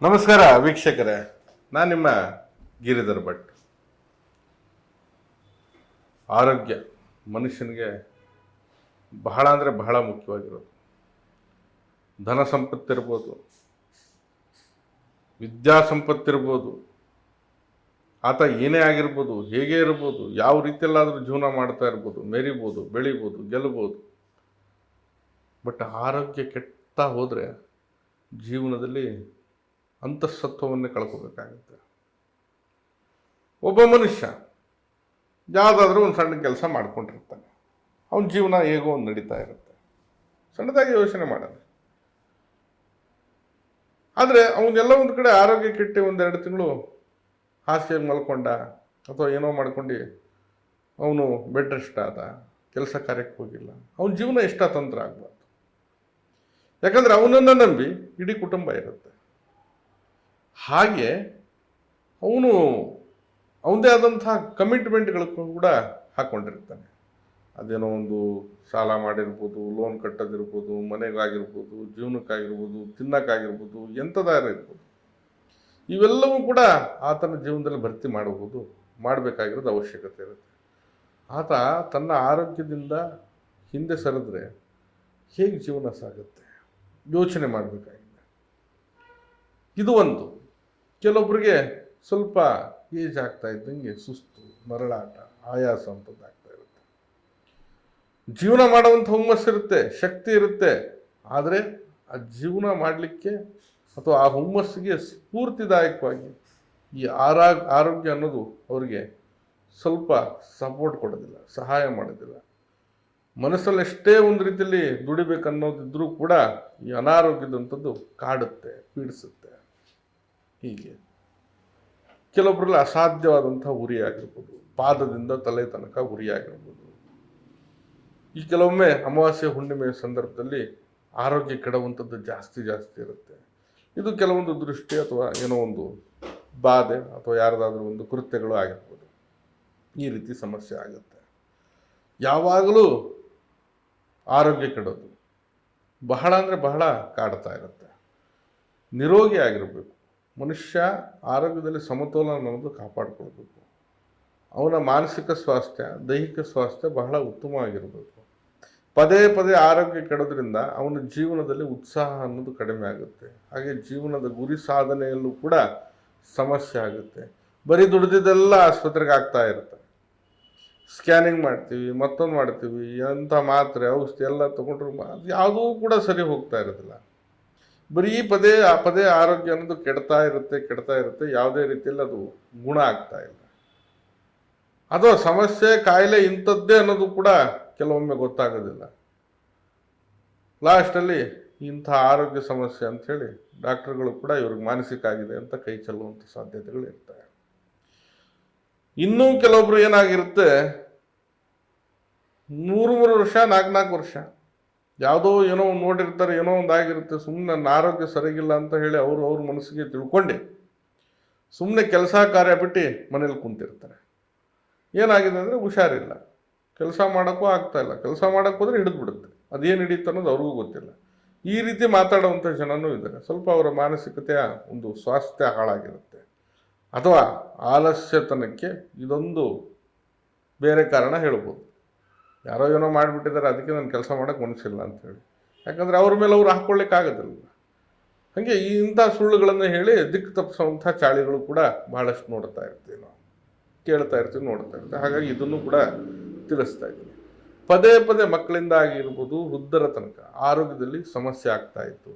ನಮಸ್ಕಾರ ವೀಕ್ಷಕರೇ, ನಾನು ನಿಮ್ಮ ಗಿರಿಧರ್ ಭಟ್. ಆರೋಗ್ಯ ಮನುಷ್ಯನಿಗೆ ಬಹಳ ಅಂದರೆ ಬಹಳ ಮುಖ್ಯವಾಗಿರೋದು. ಧನ ಸಂಪತ್ತಿರ್ಬೋದು, ವಿದ್ಯಾ ಸಂಪತ್ತಿರ್ಬೋದು, ಆತ ಏನೇ ಆಗಿರ್ಬೋದು, ಹೇಗೆ ಇರ್ಬೋದು, ಯಾವ ರೀತಿಯಲ್ಲಾದರೂ ಜೀವನ ಮಾಡ್ತಾ ಇರ್ಬೋದು, ಮೆರಿಬೋದು, ಬೆಳಿಬೋದು, ಗೆಲ್ಲಬೋದು. ಬಟ್ ಆರೋಗ್ಯ ಕೆಡ್ತಾ ಹೋದರೆ ಜೀವನದಲ್ಲಿ ಅಂತಃಸತ್ವವನ್ನೇ ಕಳ್ಕೋಬೇಕಾಗುತ್ತೆ. ಒಬ್ಬ ಮನುಷ್ಯ ಯಾವುದಾದ್ರೂ ಒಂದು ಸಣ್ಣ ಕೆಲಸ ಮಾಡ್ಕೊಂಡಿರ್ತಾನೆ, ಅವನ ಜೀವನ ಹೇಗೋ ಒಂದು ನಡೀತಾ ಇರುತ್ತೆ, ಸಣ್ಣದಾಗಿ ಯೋಚನೆ ಮಾಡೋದು. ಆದರೆ ಅವನ್ನೆಲ್ಲ ಒಂದು ಕಡೆ ಆರೋಗ್ಯ ಕೆಟ್ಟು ಒಂದೆರಡು ತಿಂಗಳು ಹಾಸಿಗೆಗೆ ಮಲ್ಕೊಂಡ ಅಥವಾ ಏನೋ ಮಾಡ್ಕೊಂಡು ಅವನು ಬೆಡ್ ರೆಸ್ಟ್ ಆದ, ಕೆಲಸ ಕಾರ್ಯಕ್ಕೆ ಹೋಗಿಲ್ಲ, ಅವನ ಜೀವನ ಎಷ್ಟ ತಂತ್ರ ಆಗಬಾರ್ದು. ಯಾಕಂದರೆ ಅವನನ್ನು ನಂಬಿ ಇಡೀ ಕುಟುಂಬ ಇರುತ್ತೆ. ಹಾಗೆ ಅವನು ಅವನದೇ ಆದಂಥ ಕಮಿಟ್ಮೆಂಟ್ಗಳು ಕೂಡ ಹಾಕ್ಕೊಂಡಿರ್ತಾನೆ. ಅದೇನೋ ಒಂದು ಸಾಲ ಮಾಡಿರ್ಬೋದು, ಲೋನ್ ಕಟ್ಟೋದಿರ್ಬೋದು, ಮನೆಗಾಗಿರ್ಬೋದು, ಜೀವನಕ್ಕಾಗಿರ್ಬೋದು, ತಿನ್ನೋಕ್ಕಾಗಿರ್ಬೋದು, ಎಂಥದಾರು ಇರ್ಬೋದು. ಇವೆಲ್ಲವೂ ಕೂಡ ಆತನ ಜೀವನದಲ್ಲಿ ಭರ್ತಿ ಮಾಡಬೇಕಾಗಿರೋದು ಅವಶ್ಯಕತೆ ಇರುತ್ತೆ. ಆತ ತನ್ನ ಆರೋಗ್ಯದಿಂದ ಹಿಂದೆ ಸರಿದ್ರೆ ಹೇಗೆ ಜೀವನ ಸಾಗುತ್ತೆ ಯೋಚನೆ ಮಾಡಬೇಕಾಗಿದೆ. ಇದು ಒಂದು. ಕೆಲವೊಬ್ಬರಿಗೆ ಸ್ವಲ್ಪ ಏಜ್ ಆಗ್ತಾ ಇದ್ದಂಗೆ ಸುಸ್ತು, ನರಳಾಟ, ಆಯಾಸ ಅಂಥದ್ದಾಗ್ತಾ ಇರುತ್ತೆ. ಜೀವನ ಮಾಡುವಂಥ ಹುಮ್ಮಸ್ಸಿರುತ್ತೆ, ಶಕ್ತಿ ಇರುತ್ತೆ. ಆದರೆ ಆ ಜೀವನ ಮಾಡಲಿಕ್ಕೆ ಅಥವಾ ಆ ಹುಮ್ಮಸ್ಸಿಗೆ ಸ್ಫೂರ್ತಿದಾಯಕವಾಗಿ ಈ ಆರೋಗ್ಯ ಅನ್ನೋದು ಅವರಿಗೆ ಸ್ವಲ್ಪ ಸಪೋರ್ಟ್ ಕೊಡೋದಿಲ್ಲ, ಸಹಾಯ ಮಾಡೋದಿಲ್ಲ. ಮನಸ್ಸಲ್ಲಿ ಎಷ್ಟೇ ಒಂದು ರೀತಿಯಲ್ಲಿ ದುಡಿಬೇಕನ್ನೋದಿದ್ರೂ ಕೂಡ ಈ ಅನಾರೋಗ್ಯದಂಥದ್ದು ಕಾಡುತ್ತೆ, ಪೀಡಿಸುತ್ತೆ. ಹೀಗೆ ಕೆಲವೊಬ್ಬರಲ್ಲಿ ಅಸಾಧ್ಯವಾದಂಥ ಉರಿ ಆಗಿರ್ಬೋದು, ಪಾದದಿಂದ ತಲೆ ತನಕ ಉರಿ ಆಗಿರ್ಬೋದು. ಈ ಕೆಲವೊಮ್ಮೆ ಅಮಾವಾಸ್ಯೆ ಹುಣ್ಣಿಮೆಯ ಸಂದರ್ಭದಲ್ಲಿ ಆರೋಗ್ಯ ಕೆಡುವಂಥದ್ದು ಜಾಸ್ತಿ ಇರುತ್ತೆ. ಇದು ಕೆಲವೊಂದು ದೃಷ್ಟಿ ಅಥವಾ ಏನೋ ಒಂದು ಬಾಧೆ ಅಥವಾ ಯಾರದಾದ್ರೂ ಒಂದು ಕೃತ್ಯಗಳು ಆಗಿರ್ಬೋದು. ಈ ರೀತಿ ಸಮಸ್ಯೆ ಆಗುತ್ತೆ. ಯಾವಾಗಲೂ ಆರೋಗ್ಯ ಕೆಡೋದು ಬಹಳ ಅಂದರೆ ಬಹಳ ಕಾಡ್ತಾ ಇರುತ್ತೆ. ನಿರೋಗಿ ಆಗಿರಬೇಕು ಮನುಷ್ಯ. ಆರೋಗ್ಯದಲ್ಲಿ ಸಮತೋಲನ ಅನ್ನೋದು ಕಾಪಾಡಿಕೊಳ್ಬೇಕು. ಅವನ ಮಾನಸಿಕ ಸ್ವಾಸ್ಥ್ಯ, ದೈಹಿಕ ಸ್ವಾಸ್ಥ್ಯ ಬಹಳ ಉತ್ತಮವಾಗಿರಬೇಕು. ಪದೇ ಪದೇ ಆರೋಗ್ಯ ಕೆಡೋದ್ರಿಂದ ಅವನ ಜೀವನದಲ್ಲಿ ಉತ್ಸಾಹ ಅನ್ನೋದು ಕಡಿಮೆ ಆಗುತ್ತೆ. ಹಾಗೆ ಜೀವನದ ಗುರಿ ಸಾಧನೆಯಲ್ಲೂ ಕೂಡ ಸಮಸ್ಯೆ ಆಗುತ್ತೆ. ಬರೀ ದುಡಿದಿದ್ದೆಲ್ಲ ಆಸ್ಪತ್ರೆಗೆ ಆಗ್ತಾ ಇರುತ್ತೆ. ಸ್ಕ್ಯಾನಿಂಗ್ ಮಾಡ್ತೀವಿ, ಮತ್ತೊಂದು ಮಾಡ್ತೀವಿ, ಎಂಥ ಮಾತ್ರೆ ಔಷಧಿ ಎಲ್ಲ ತೊಗೊಂಡ್ರು ಯಾವುದೂ ಕೂಡ ಸರಿ ಹೋಗ್ತಾ ಇರೋದಿಲ್ಲ. ಬರೀ ಪದೇ ಆರೋಗ್ಯ ಅನ್ನೋದು ಕೆಡ್ತಾ ಇರುತ್ತೆ. ಯಾವುದೇ ರೀತಿಯಲ್ಲಿ ಅದು ಗುಣ ಆಗ್ತಾ ಇಲ್ಲ. ಅಥವಾ ಸಮಸ್ಯೆ, ಕಾಯಿಲೆ ಇಂಥದ್ದೇ ಅನ್ನೋದು ಕೂಡ ಕೆಲವೊಮ್ಮೆ ಗೊತ್ತಾಗೋದಿಲ್ಲ. ಲಾಸ್ಟಲ್ಲಿ ಇಂಥ ಆರೋಗ್ಯ ಸಮಸ್ಯೆ ಅಂಥೇಳಿ ಡಾಕ್ಟರ್ಗಳು ಕೂಡ ಇವ್ರಿಗೆ ಮಾನಸಿಕ ಆಗಿದೆ ಅಂತ ಕೈ ಚೆಲ್ಲುವಂಥ ಸಾಧ್ಯತೆಗಳು ಇರ್ತವೆ. ಇನ್ನೂ ಕೆಲವೊಬ್ರು ಏನಾಗಿರುತ್ತೆ, 3 ವರ್ಷ 4 ವರ್ಷ ಯಾವುದೋ ಏನೋ ಒಂದು ನೋಡಿರ್ತಾರೆ, ಏನೋ ಒಂದು ಆಗಿರುತ್ತೆ, ಸುಮ್ಮನೆ ನನ್ನ ಆರೋಗ್ಯ ಸರಿಗಿಲ್ಲ ಅಂತ ಹೇಳಿ ಅವ್ರ ಮನಸ್ಸಿಗೆ ತಿಳ್ಕೊಂಡು ಸುಮ್ಮನೆ ಕೆಲಸ ಕಾರ್ಯ ಬಿಟ್ಟು ಮನೇಲಿ ಕುಂತಿರ್ತಾರೆ. ಏನಾಗಿದೆ ಅಂದರೆ ಹುಷಾರಿಲ್ಲ, ಕೆಲಸ ಮಾಡೋಕ್ಕೂ ಆಗ್ತಾಯಿಲ್ಲ, ಕೆಲಸ ಮಾಡೋಕ್ಕೆ ಹೋದರೆ ಹಿಡಿದ್ಬಿಡುತ್ತೆ, ಅದೇನು ಹಿಡಿಯುತ್ತೆ ಅನ್ನೋದು ಅವ್ರಿಗೂ ಗೊತ್ತಿಲ್ಲ. ಈ ರೀತಿ ಮಾತಾಡುವಂಥ ಜನನೂ ಇದ್ದಾರೆ. ಸ್ವಲ್ಪ ಅವರ ಮಾನಸಿಕತೆಯ ಒಂದು ಸ್ವಾಸ್ಥ್ಯ ಹಾಳಾಗಿರುತ್ತೆ. ಅಥವಾ ಆಲಸ್ಯತನಕ್ಕೆ ಇದೊಂದು ಬೇರೆ ಕಾರಣ ಹೇಳ್ಬೋದು. ಯಾರೋ ಏನೋ ಮಾಡಿಬಿಟ್ಟಿದ್ದಾರೆ, ಅದಕ್ಕೆ ನಾನು ಕೆಲಸ ಮಾಡೋಕ್ಕೆ ಮನಸ್ಸಿಲ್ಲ ಅಂಥೇಳಿ. ಯಾಕಂದರೆ ಅವ್ರ ಮೇಲೆ ಅವ್ರು ಹಾಕ್ಕೊಳ್ಳಿಕ್ಕಾಗೋದಿಲ್ಲ. ಹಾಗೆ ಇಂಥ ಸುಳ್ಳುಗಳನ್ನು ಹೇಳಿ ದಿಕ್ಕು ತಪ್ಪಿಸುವಂಥ ಚಾಳಿಗಳು ಕೂಡ ಭಾಳಷ್ಟು ನೋಡ್ತಾ ಇರ್ತೀವಿ ನಾವು, ಕೇಳ್ತಾ ಇರ್ತೀವಿ, ನೋಡ್ತಾ ಇರ್ತೀವಿ. ಹಾಗಾಗಿ ಇದನ್ನು ಕೂಡ ತಿಳಿಸ್ತಾ ಇದ್ದೀನಿ. ಪದೇ ಮಕ್ಕಳಿಂದ ಆಗಿರ್ಬೋದು, ವೃದ್ಧರ ತನಕ ಆರೋಗ್ಯದಲ್ಲಿ ಸಮಸ್ಯೆ ಆಗ್ತಾ ಇತ್ತು.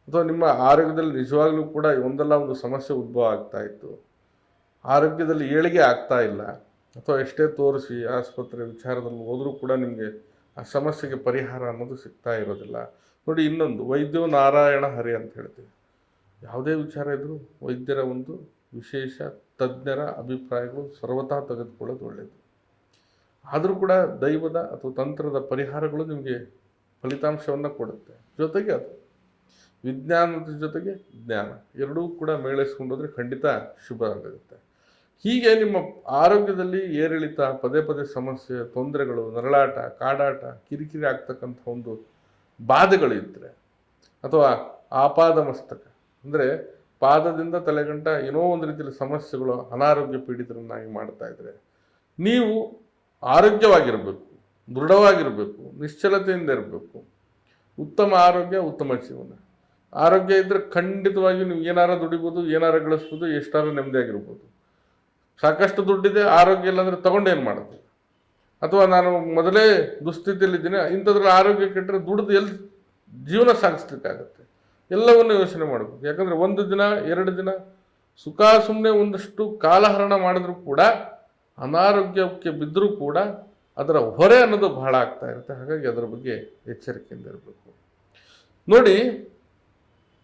ಅಥವಾ ನಿಮ್ಮ ಆರೋಗ್ಯದಲ್ಲಿ ನಿಜವಾಗ್ಲೂ ಕೂಡ ಒಂದಲ್ಲ ಒಂದು ಸಮಸ್ಯೆ ಉದ್ಭವ ಆಗ್ತಾ ಇತ್ತು, ಆರೋಗ್ಯದಲ್ಲಿ ಏಳಿಗೆ ಆಗ್ತಾ ಇಲ್ಲ, ಅಥವಾ ಎಷ್ಟೇ ತೋರಿಸಿ ಆಸ್ಪತ್ರೆ ವಿಚಾರದಲ್ಲಿ ಹೋದರೂ ಕೂಡ ನಿಮಗೆ ಆ ಸಮಸ್ಯೆಗೆ ಪರಿಹಾರ ಅನ್ನೋದು ಸಿಗ್ತಾ ಇರೋದಿಲ್ಲ. ನೋಡಿ, ಇನ್ನೊಂದು ವೈದ್ಯೋ ನಾರಾಯಣ ಹರಿ ಅಂತ ಹೇಳ್ತೀವಿ. ಯಾವುದೇ ವಿಚಾರ ಇದ್ದರೂ ವೈದ್ಯರ ಒಂದು ವಿಶೇಷ ತಜ್ಞರ ಅಭಿಪ್ರಾಯಗಳು ಸರ್ವತಾ ತೆಗೆದುಕೊಳ್ಳೋದು ಒಳ್ಳೆಯದು. ಆದರೂ ಕೂಡ ದೈವದ ಅಥವಾ ತಂತ್ರದ ಪರಿಹಾರಗಳು ನಿಮಗೆ ಫಲಿತಾಂಶವನ್ನು ಕೊಡುತ್ತೆ. ಜೊತೆಗೆ ಅದು ವಿಜ್ಞಾನದ ಜೊತೆಗೆ ಜ್ಞಾನ ಎರಡೂ ಕೂಡ ಮೇಳೈಸ್ಕೊಂಡೋದ್ರೆ ಖಂಡಿತ ಶುಭ ಆಗುತ್ತೆ. ಹೀಗೆ ನಿಮ್ಮ ಆರೋಗ್ಯದಲ್ಲಿ ಏರಿಳಿತ, ಪದೇ ಸಮಸ್ಯೆ, ತೊಂದರೆಗಳು, ನರಳಾಟ, ಕಾಡಾಟ, ಕಿರಿಕಿರಿ ಆಗ್ತಕ್ಕಂಥ ಒಂದು ಬಾಧೆಗಳಿದ್ದರೆ, ಅಥವಾ ಆಪಾದ ಮಸ್ತಕ ಅಂದರೆ ಪಾದದಿಂದ ತಲೆಗಂಟ ಏನೋ ಒಂದು ರೀತಿಯಲ್ಲಿ ಸಮಸ್ಯೆಗಳು ಅನಾರೋಗ್ಯ ಪೀಡಿತರನ್ನಾಗಿ ಮಾಡ್ತಾ ಇದ್ರೆ ನೀವು ಆರೋಗ್ಯವಾಗಿರಬೇಕು, ದೃಢವಾಗಿರಬೇಕು, ನಿಶ್ಚಲತೆಯಿಂದ ಇರಬೇಕು. ಉತ್ತಮ ಆರೋಗ್ಯ, ಉತ್ತಮ ಜೀವನ. ಆರೋಗ್ಯ ಇದ್ದರೆ ಖಂಡಿತವಾಗಿ ನೀವು ಏನಾರ ದುಡಿಬೋದು, ಏನಾರ ಗಳಿಸ್ಬೋದು, ಎಷ್ಟಾರ ನೆಮ್ಮದಿಯಾಗಿರ್ಬೋದು. ಸಾಕಷ್ಟು ದುಡ್ಡಿದೆ, ಆರೋಗ್ಯ ಇಲ್ಲ ಅಂದರೆ ತಗೊಂಡೇನು ಮಾಡೋದು? ಅಥವಾ ನಾನು ಮೊದಲೇ ದುಸ್ಥಿತಿಯಲ್ಲಿದ್ದೀನಿ, ಇಂಥದ್ರಲ್ಲಿ ಆರೋಗ್ಯ ಕೆಟ್ಟರೆ ದುಡ್ದು ಎಲ್ಲಿ ಜೀವನ ಸಾಗಿಸ್ಲಿಕ್ಕಾಗತ್ತೆ? ಎಲ್ಲವನ್ನು ಯೋಚನೆ ಮಾಡಬೇಕು. ಯಾಕಂದರೆ ಒಂದು ದಿನ 2 ದಿನ ಸುಖ ಸುಮ್ಮನೆ ಒಂದಷ್ಟು ಕಾಲಹರಣ ಮಾಡಿದ್ರೂ ಕೂಡ ಅನಾರೋಗ್ಯಕ್ಕೆ ಬಿದ್ದರೂ ಕೂಡ ಅದರ ಹೊರೆ ಅನ್ನೋದು ಬಹಳ ಆಗ್ತಾ ಇರುತ್ತೆ. ಹಾಗಾಗಿ ಅದರ ಬಗ್ಗೆ ಎಚ್ಚರಿಕೆಯಿಂದ ಇರಬೇಕು. ನೋಡಿ,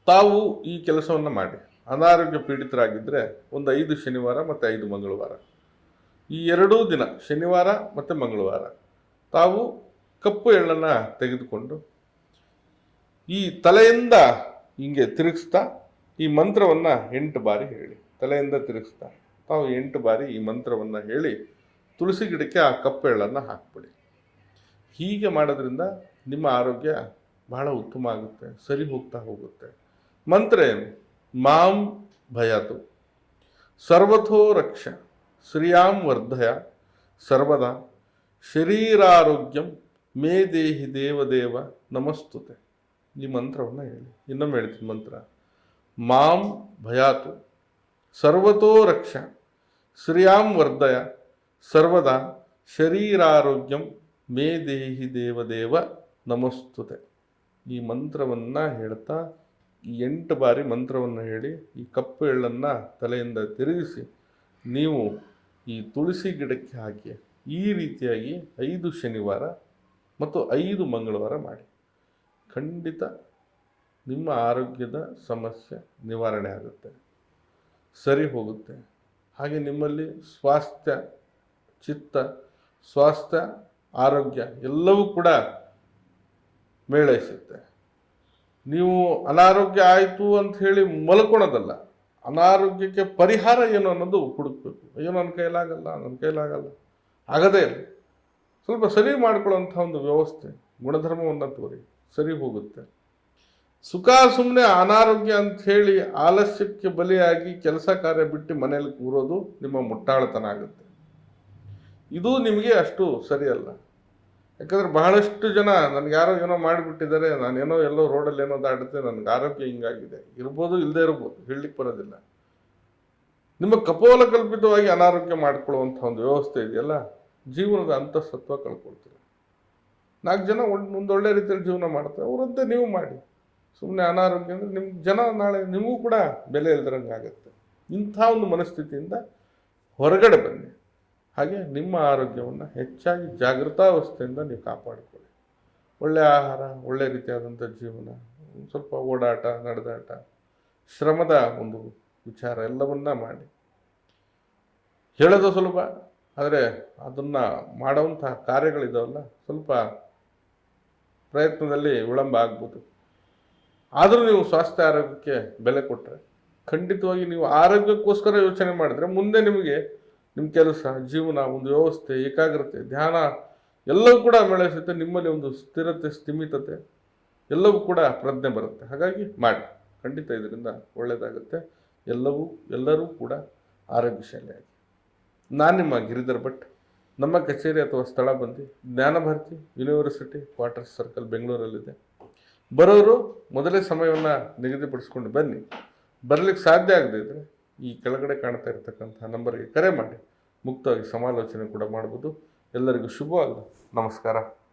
ತಾವು ಈ ಕೆಲಸವನ್ನು ಮಾಡಿ. ಅನಾರೋಗ್ಯ ಪೀಡಿತರಾಗಿದ್ದರೆ ಒಂದು 5 ಶನಿವಾರ ಮತ್ತು 5 ಮಂಗಳವಾರ, ಈ 2 ದಿನ ಶನಿವಾರ ಮತ್ತು ಮಂಗಳವಾರ ತಾವು ಕಪ್ಪು ಎಳ್ಳನ್ನು ತೆಗೆದುಕೊಂಡು ಈ ತಲೆಯಿಂದ ಹಿಂಗೆ ತಿರುಗಿಸ್ತಾ ಈ ಮಂತ್ರವನ್ನು 8 ಬಾರಿ ಹೇಳಿ. ತಲೆಯಿಂದ ತಿರುಗಿಸ್ತಾ ತಾವು 8 ಬಾರಿ ಈ ಮಂತ್ರವನ್ನು ಹೇಳಿ ತುಳಸಿ ಗಿಡಕ್ಕೆ ಆ ಕಪ್ಪು ಎಳ್ಳನ್ನು ಹಾಕ್ಬಿಡಿ. ಹೀಗೆ ಮಾಡೋದ್ರಿಂದ ನಿಮ್ಮ ಆರೋಗ್ಯ ಬಹಳ ಉತ್ತಮ ಆಗುತ್ತೆ, ಸರಿ ಹೋಗ್ತಾ ಹೋಗುತ್ತೆ. ಮಂತ್ರ ಏನು? ಮಾಂ ಭಯಾತು ಸರ್ವಥೋ ರಕ್ಷ ಶ್ರಿಯಾಂ ವರ್ಧಯ ಸರ್ವದಾ ಶರೀರಾರೋಗ್ಯಂ ಮೇ ದೇಹಿ ದೇವದೇವ ನಮಸ್ತುತೆ. ಈ ಮಂತ್ರವನ್ನು ಹೇಳಿ. ಇನ್ನೊಮ್ಮೆ ಹೇಳ್ತೀನಿ ಮಂತ್ರ. ಮಾಂ ಭಯಾತು ಸರ್ವತೋ ರಕ್ಷ ಶ್ರಿಯಾಂ ವರ್ಧಯ ಸರ್ವದಾ ಶರೀರಾರೋಗ್ಯಂ ಮೇ ದೇಹಿ ದೇವದೇವ ನಮಸ್ತುತೆ. ಈ ಮಂತ್ರವನ್ನು ಹೇಳ್ತಾ ಈ 8 ಬಾರಿ ಮಂತ್ರವನ್ನು ಹೇಳಿ ಈ ಕಪ್ಪು ಎಳ್ಳನ್ನು ತಲೆಯಿಂದ ತಿರುಗಿಸಿ ನೀವು ಈ ತುಳಸಿ ಗಿಡಕ್ಕೆ ಹಾಕಿ ಈ ರೀತಿಯಾಗಿ 5 ಶನಿವಾರ ಮತ್ತು 5 ಮಂಗಳವಾರ ಮಾಡಿ. ಖಂಡಿತ ನಿಮ್ಮ ಆರೋಗ್ಯದ ಸಮಸ್ಯೆ ನಿವಾರಣೆ ಆಗುತ್ತೆ, ಸರಿ ಹೋಗುತ್ತೆ. ಹಾಗೆ ನಿಮ್ಮಲ್ಲಿ ಸ್ವಾಸ್ಥ್ಯ, ಚಿತ್ತ, ಸ್ವಾಸ್ಥ್ಯ, ಆರೋಗ್ಯ ಎಲ್ಲವೂ ಕೂಡ ಮೇಳೈಸುತ್ತೆ. ನೀವು ಅನಾರೋಗ್ಯ ಆಯಿತು ಅಂತ ಹೇಳಿ ಮಲ್ಕೊಳೋದಲ್ಲ, ಅನಾರೋಗ್ಯಕ್ಕೆ ಪರಿಹಾರ ಏನು ಅನ್ನೋದು ಹುಡುಕಬೇಕು. ಅಯ್ಯೋ ನನ್ನ ಕೈಲಾಗಲ್ಲ ಆಗದೇ ಇಲ್ಲ. ಸ್ವಲ್ಪ ಸರಿ ಮಾಡ್ಕೊಳ್ಳೋಂಥ ಒಂದು ವ್ಯವಸ್ಥೆ, ಗುಣಧರ್ಮವನ್ನು ತೋರಿ, ಸರಿ ಹೋಗುತ್ತೆ. ಸುಖ ಸುಮ್ಮನೆ ಅನಾರೋಗ್ಯ ಅಂತ ಹೇಳಿ ಆಲಸ್ಯಕ್ಕೆ ಬಲಿಯಾಗಿ ಕೆಲಸ ಕಾರ್ಯ ಬಿಟ್ಟು ಮನೇಲಿ ಕೂರೋದು ನಿಮ್ಮ ಮುಟ್ಟಾಳತನ ಆಗುತ್ತೆ. ಇದು ನಿಮಗೆ ಅಷ್ಟು ಸರಿಯಲ್ಲ. ಯಾಕಂದರೆ ಬಹಳಷ್ಟು ಜನ ನನಗೆ ಯಾರೋ ಏನೋ ಮಾಡಿಬಿಟ್ಟಿದ್ದಾರೆ, ನಾನೇನೋ ಎಲ್ಲೋ ರೋಡಲ್ಲಿ ಏನೋ ದಾಡುತ್ತೆ, ನನಗೆ ಆರೋಗ್ಯ ಹಿಂಗಾಗಿದೆ, ಇರ್ಬೋದು ಇಲ್ಲದೆ ಇರ್ಬೋದು, ಹೇಳಲಿಕ್ಕೆ ಬರೋದಿಲ್ಲ. ನಿಮ್ಮ ಕಪೋಲ ಕಲ್ಪಿತವಾಗಿ ಅನಾರೋಗ್ಯ ಮಾಡ್ಕೊಳ್ಳುವಂಥ ಒಂದು ವ್ಯವಸ್ಥೆ ಇದೆಯಲ್ಲ, ಜೀವನದ ಅಂತಃಸತ್ವ ಕಳ್ಕೊಳ್ತೀರ. 4 ಜನ ಒಂದೊಳ್ಳೆ ರೀತಿಯಲ್ಲಿ ಜೀವನ ಮಾಡ್ತಾರೆ, ಅವರಂತೆ ನೀವು ಮಾಡಿ. ಸುಮ್ಮನೆ ಅನಾರೋಗ್ಯ ಅಂದರೆ ನಿಮ್ಗೆ ಜನ ನಾಳೆ ನಿಮಗೂ ಕೂಡ ಬೆಲೆ ಇಲ್ದಿರಂಗೆ ಆಗುತ್ತೆ. ಇಂಥ ಒಂದು ಮನಸ್ಥಿತಿಯಿಂದ ಹೊರಗಡೆ ಬನ್ನಿ. ಹಾಗೆ ನಿಮ್ಮ ಆರೋಗ್ಯವನ್ನು ಹೆಚ್ಚಾಗಿ ಜಾಗೃತಾವಸ್ಥೆಯಿಂದ ನೀವು ಕಾಪಾಡಿಕೊಳ್ಳಿ. ಒಳ್ಳೆಯ ಆಹಾರ, ಒಳ್ಳೆಯ ರೀತಿಯಾದಂಥ ಜೀವನ, ಸ್ವಲ್ಪ ಓಡಾಟ, ನಡೆದಾಟ, ಶ್ರಮದ ಒಂದು ವಿಚಾರ ಎಲ್ಲವನ್ನ ಮಾಡಿ. ಹೇಳೋದು ಸುಲಭ, ಆದರೆ ಅದನ್ನು ಮಾಡೋವಂಥ ಕಾರ್ಯಗಳಿದಾವಲ್ಲ, ಸ್ವಲ್ಪ ಪ್ರಯತ್ನದಲ್ಲಿ ವಿಳಂಬ ಆಗ್ಬೋದು. ಆದರೂ ನೀವು ಸ್ವಾಸ್ಥ್ಯ ಆರೋಗ್ಯಕ್ಕೆ ಬೆಲೆ ಕೊಟ್ಟರೆ, ಖಂಡಿತವಾಗಿ ನೀವು ಆರೋಗ್ಯಕ್ಕೋಸ್ಕರ ಯೋಚನೆ ಮಾಡಿದ್ರೆ ಮುಂದೆ ನಿಮಗೆ ನಿಮ್ಮ ಕೆಲಸ, ಜೀವನ, ಒಂದು ವ್ಯವಸ್ಥೆ, ಏಕಾಗ್ರತೆ, ಧ್ಯಾನ ಎಲ್ಲವೂ ಕೂಡ ಮೇಳೈಸುತ್ತೆ. ನಿಮ್ಮಲ್ಲಿ ಒಂದು ಸ್ಥಿರತೆ, ಸ್ಥಿಮಿತತೆ ಎಲ್ಲವೂ ಕೂಡ ಪ್ರಜ್ಞೆ ಬರುತ್ತೆ. ಹಾಗಾಗಿ ಮಾಡಿ, ಖಂಡಿತ ಇದರಿಂದ ಒಳ್ಳೆಯದಾಗುತ್ತೆ. ಎಲ್ಲರೂ ಕೂಡ ಆರೋಗ್ಯಶಾಲಿಯಾಗಿ. ನಾನು ನಿಮ್ಮ ಗಿರಿಧರ್ ಭಟ್. ನಮ್ಮ ಕಚೇರಿ ಅಥವಾ ಸ್ಥಳ ಬಂದು ಜ್ಞಾನಭಾರತಿ ಯೂನಿವರ್ಸಿಟಿ ಕ್ವಾರ್ಟರ್ಸ್ ಸರ್ಕಲ್ ಬೆಂಗಳೂರಲ್ಲಿದೆ. ಬರೋರು ಮೊದಲೇ ಸಮಯವನ್ನು ನಿಗದಿಪಡಿಸ್ಕೊಂಡು ಬನ್ನಿ. ಬರಲಿಕ್ಕೆ ಸಾಧ್ಯ ಆಗದೇ ಇದ್ದರೆ ಈ ಕೆಳಗಡೆ ಕಾಣ್ತಾ ಇರ್ತಕ್ಕಂಥ ನಂಬರ್ಗೆ ಕರೆ ಮಾಡಿ ಮುಕ್ತವಾಗಿ ಸಮಾಲೋಚನೆ ಕೂಡ ಮಾಡ್ಬೋದು. ಎಲ್ಲರಿಗೂ ಶುಭವಾಗಲಿ. ನಮಸ್ಕಾರ.